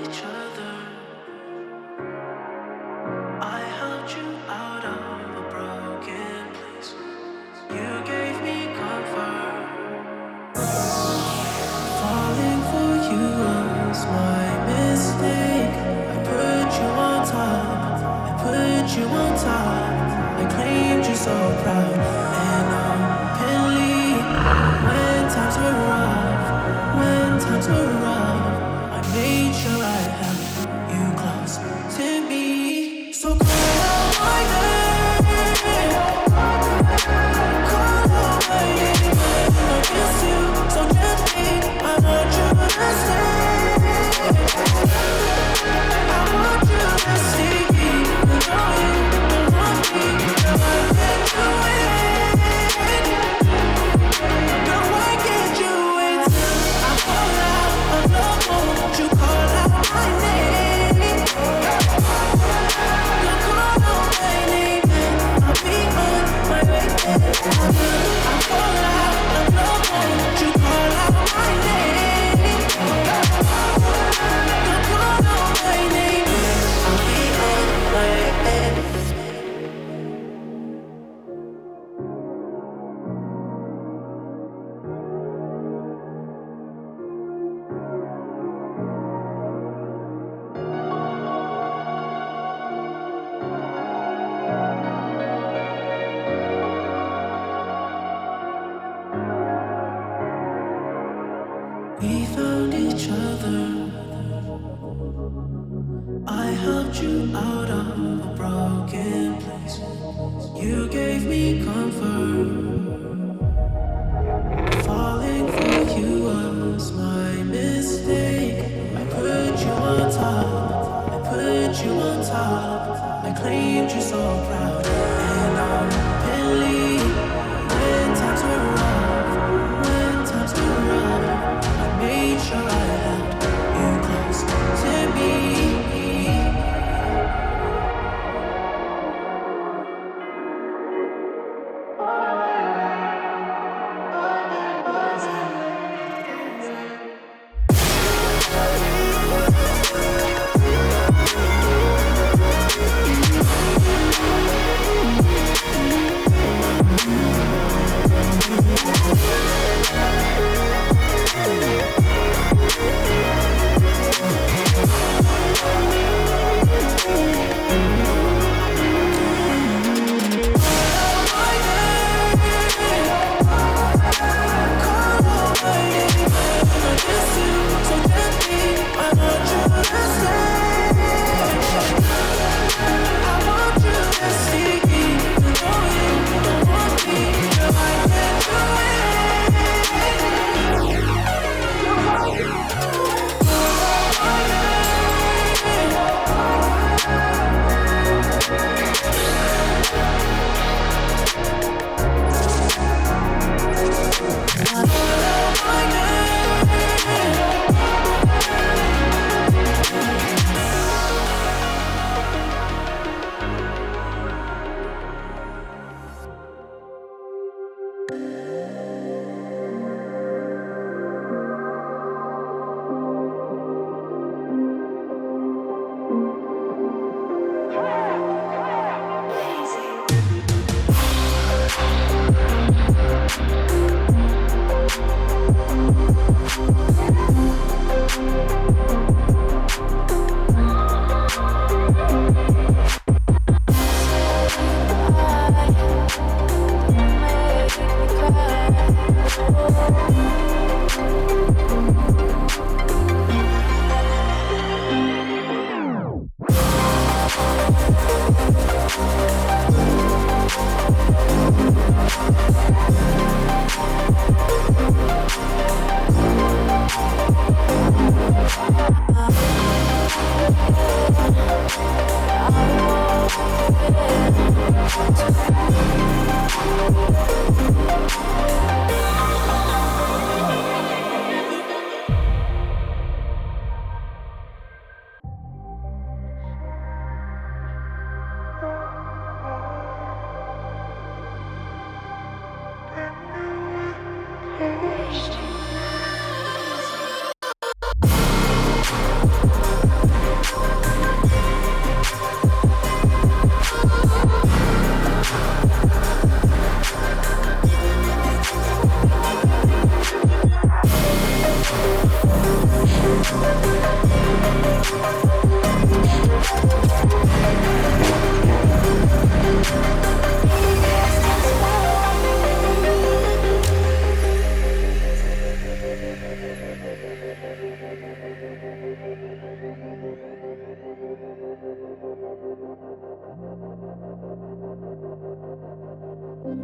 each other. I helped you out of a broken place. You gave me comfort. Falling for you was my mistake. I put you on top. I put you on top. I claimed you so proud and openly. When times were rough, when times were rough, I made sure I held you close to me. So call out my name, call out my name. I kiss you so gently. I want you to stay. I want you to see me. You know you don't want me, but I can't do it. No, I can't do it. I call out, I love, won't you call out my name? You call out my name, and I'll be on my way. I call out, I love, won't you call out my name? You call out my name, and I'll be on my way. We found each other. I helped you out of a broken place. You gave me comfort. Falling for you was my mistake. I put you on top. I put you on top. I claimed you so proud and openly. When times were rough, when times were rough, I made sure I held you close to me.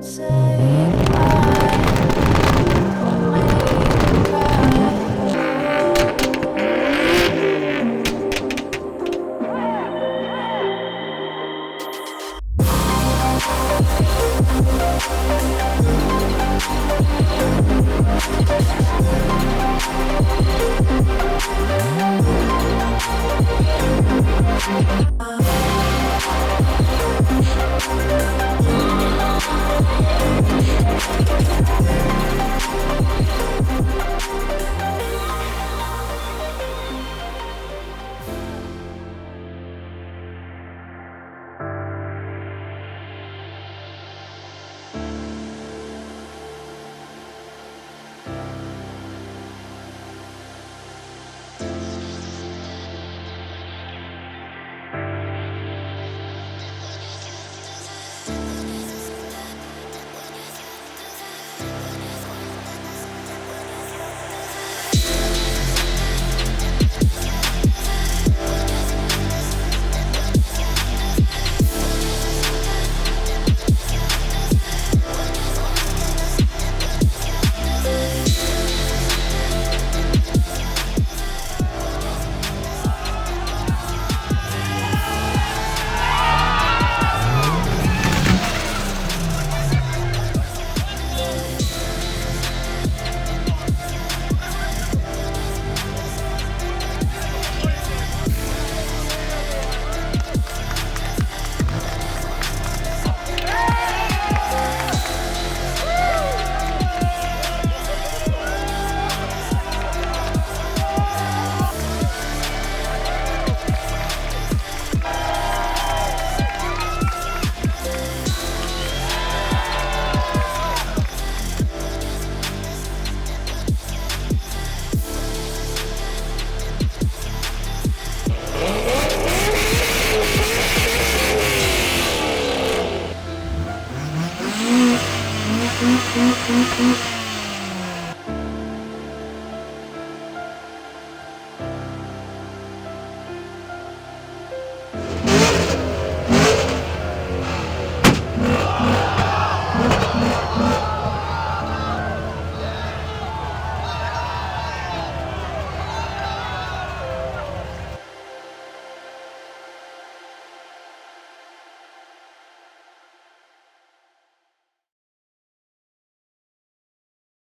Mm-hmm.